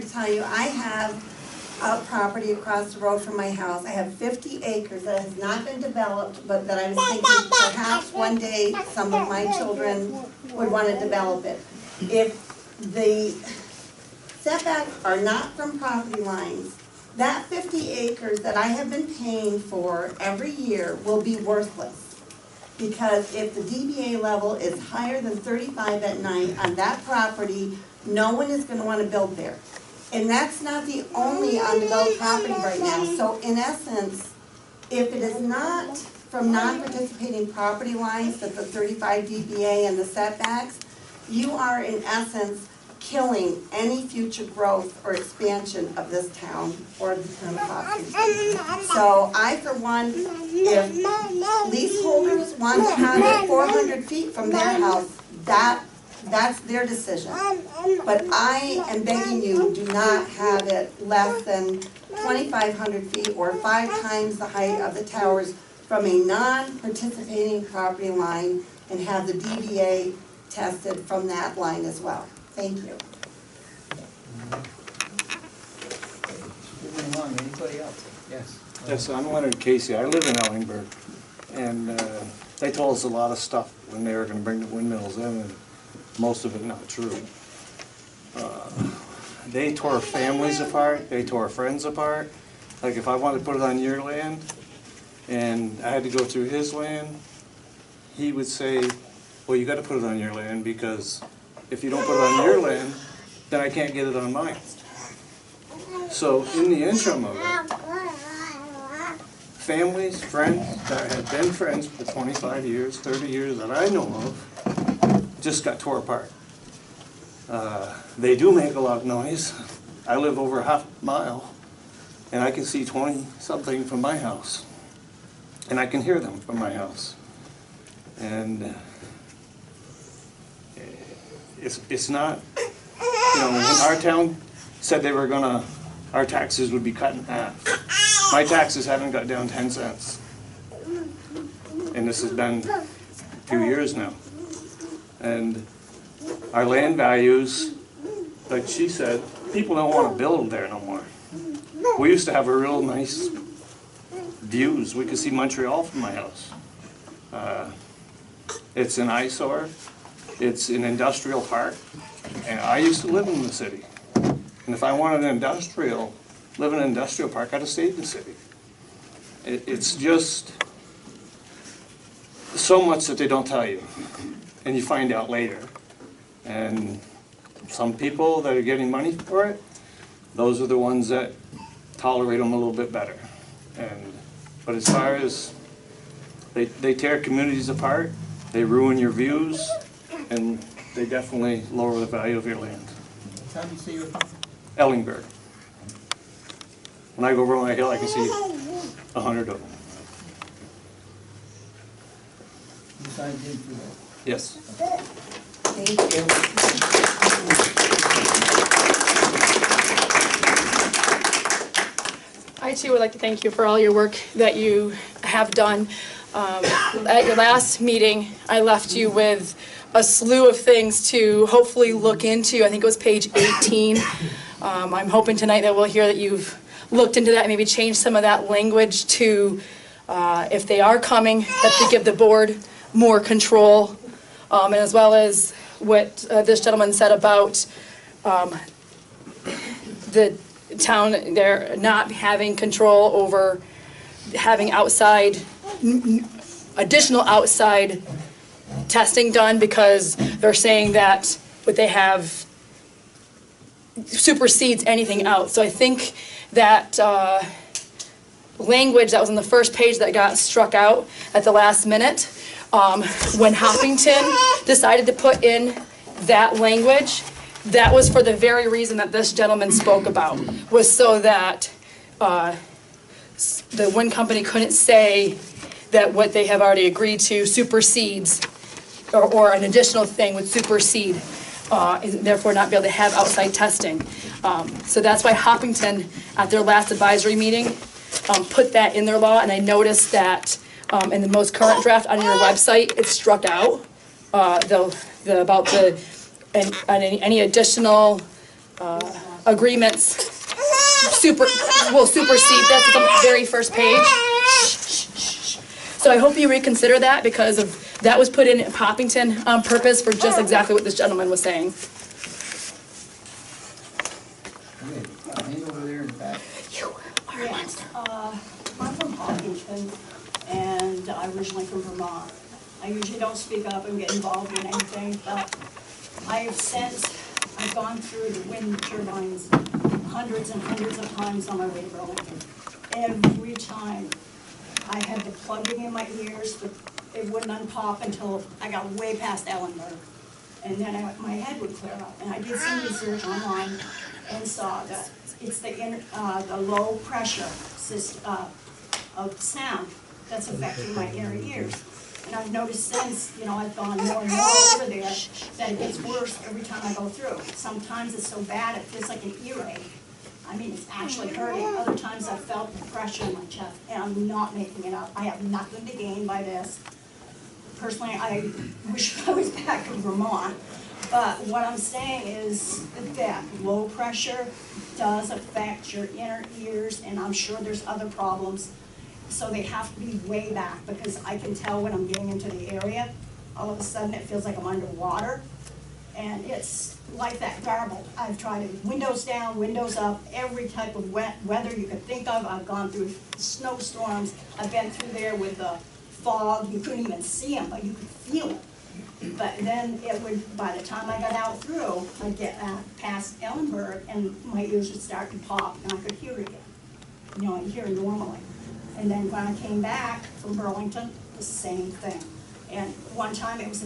to tell you, I have a property across the road from my house. I have 50 acres that has not been developed, but that I was thinking perhaps one day some of my children would want to develop it. If the setbacks are not from property lines, that 50 acres that I have been paying for every year will be worthless. Because if the DBA level is higher than 35 at night on that property, no one is going to want to build there. And that's not the only undeveloped property right now. So in essence, if it is not from non-participating property lines that the 35 DBA and the setbacks, you are in essence killing any future growth or expansion of this town or the town of Hopkins. So I, for one, if leaseholders want to have it 400 feet from their house, that's their decision. But I am begging you, do not have it less than 2,500 feet or 5 times the height of the towers from a non-participating property line, and have the DBA tested from that line as well. Thank you. Moving along, anybody else? Yes. Yes, I'm Leonard Casey. I live in Ellingburg, and they told us a lot of stuff when they were going to bring the windmills in, and most of it not true. They tore families apart. They tore friends apart. Like if I wanted to put it on your land, and I had to go through his land, he would say, well, you got to put it on your land, because if you don't put it on your land, then I can't get it on mine. So in the interim of it, families, friends that had been friends for 25 years, 30 years that I know of, just got tore apart. They do make a lot of noise. I live over a half mile, and I can see 20-something from my house. And I can hear them from my house. And it's not, you know, when our town said they were gonna, our taxes would be cut in half. My taxes haven't got down 10 cents. And this has been a few years now. And our land values, like she said, people don't want to build there no more. We used to have a real nice views. We could see Montreal from my house. It's an eyesore. It's an industrial park. And I used to live in the city. And if I wanted an industrial, live in an industrial park, I'd have stayed in the city. It's just so much that they don't tell you. And you find out later. And some people that are getting money for it, those are the ones that tolerate them a little bit better. But as far as they tear communities apart, they ruin your views, and they definitely lower the value of your land. How do you see your home? Ellingburg. When I go over my hill, I can see 100 of them. You signed in for that? Yes. Thank you. I too would like to thank you for all your work that you have done. At your last meeting, I left you with a slew of things to hopefully look into. I think it was page 18. I'm hoping tonight that we'll hear that you've looked into that and maybe changed some of that language to, if they are coming, that they give the board more control, and as well as what this gentleman said about the town, they're not having control over having additional outside testing done, because they're saying that what they have supersedes anything else. So I think that language that was on the first page that got struck out at the last minute, when Hopkinton decided to put in that language, that was for the very reason that this gentleman spoke about, was so that the wind company couldn't say that what they have already agreed to supersedes, or an additional thing would supersede, and therefore not be able to have outside testing. So that's why Hopkinton, at their last advisory meeting, put that in their law, and I noticed that in the most current draft on your website, it's struck out, about any additional agreements will supersede this. It's on the very first page. So I hope you reconsider that, because that was put in Poppington on purpose for just exactly what this gentleman was saying. Okay, hand over there in the back. Yes, I'm from Hawkinson, and I'm originally from Vermont. I usually don't speak up and get involved in anything, but I've gone through the wind turbines hundreds and hundreds of times on my way to Burlington. Every time I had the plugging in my ears, but it wouldn't unpop until I got way past Ellenberg. And then my head would clear up. And I did some research online and saw that it's the low pressure of sound that's affecting my inner ears. And I've noticed since, I've gone more and more over there, that it gets worse every time I go through. Sometimes it's so bad it feels like an earache. I mean, it's actually hurting. Other times I've felt the pressure in my chest, and I'm not making it up. I have nothing to gain by this. Personally, I wish I was back in Vermont. But what I'm saying is that low pressure does affect your inner ears, and I'm sure there's other problems. So they have to be way back, because I can tell when I'm getting into the area, all of a sudden it feels like I'm underwater. And it's like that garbled. I've tried it windows down, windows up, every type of weather you could think of. I've gone through snowstorms. I've been through there with the fog. You couldn't even see them, but you could feel it. But then it would, by the time I got out through, I'd get past Ellenberg, and my ears would start to pop, and I could hear again. I hear normally. And then when I came back from Burlington, the same thing. And one time I was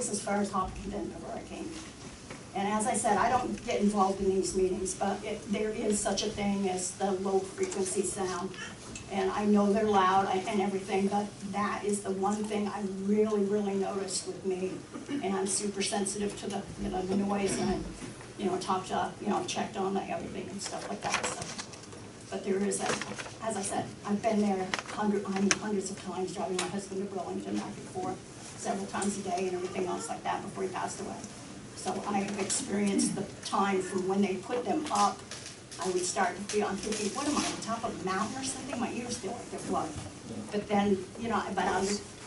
as far as Hopkins where I came. And as I said, I don't get involved in these meetings, but there is such a thing as the low frequency sound. And I know they're loud and everything, but that is the one thing I really, really noticed with me. And I'm super sensitive to the noise, and I checked on everything and stuff like that. So. But there is, as I said, I've been there hundreds of times, driving my husband to Burlington back and forth several times a day and everything else like that before he passed away. So I have experienced the time from when they put them up. I would start to feel, I'm thinking, what am I, on top of a mountain or something? My ears feel like they're flooded. But then,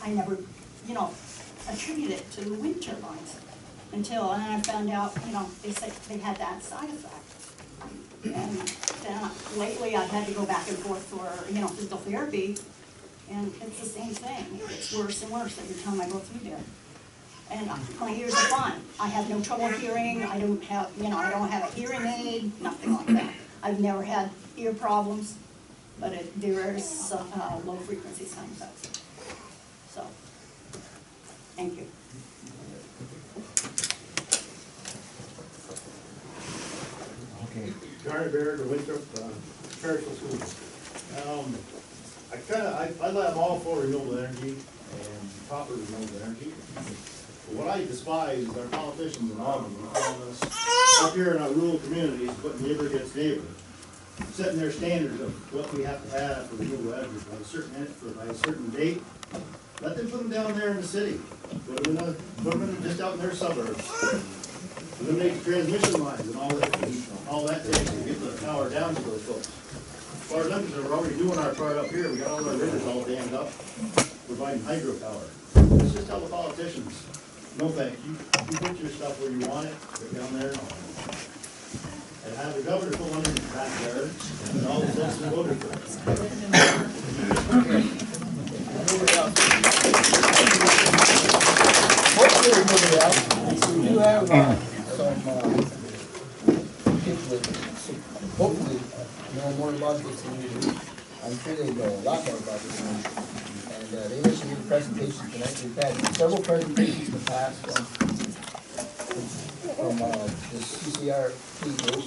I never, attributed it to the wind turbines until I found out, they said they had that side effect. And then lately I've had to go back and forth for, physical therapy, and it's the same thing. It gets worse and worse every time I go through there. And my ears are fine. I have no trouble hearing. I don't have, I don't have a hearing aid, nothing like that. I've never had ear problems, but there is low frequency sound effects. So, thank you. Okay. Gary Baird, the Winthrop, Parishville Schools. I'm all for renewable energy and proper renewable energy. But what I despise is our politicians in Albany telling us up here in our rural communities, putting neighbor against neighbor, setting their standards of what we have to have for renewable energy by a certain date. Let them put them down there in the city. Put them in just out in their suburbs. Eliminate the transmission lines and all that takes to get the power down to those folks. As far as I'm concerned, we're already doing our part up here. We got all our rivers all dammed up, providing hydropower. Let's just tell the politicians, no thank you. You put your stuff where you want it, put it down there. And have the governor put one in his backyard, and all the citizens voted for it. Hopefully we'll move it out. We do have some people that hopefully know more about this than we do. I'm sure they know a lot more about this than we do. And they listen to the presentation tonight. We've had several presentations in the past from this CCRP group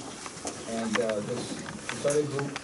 and this other group.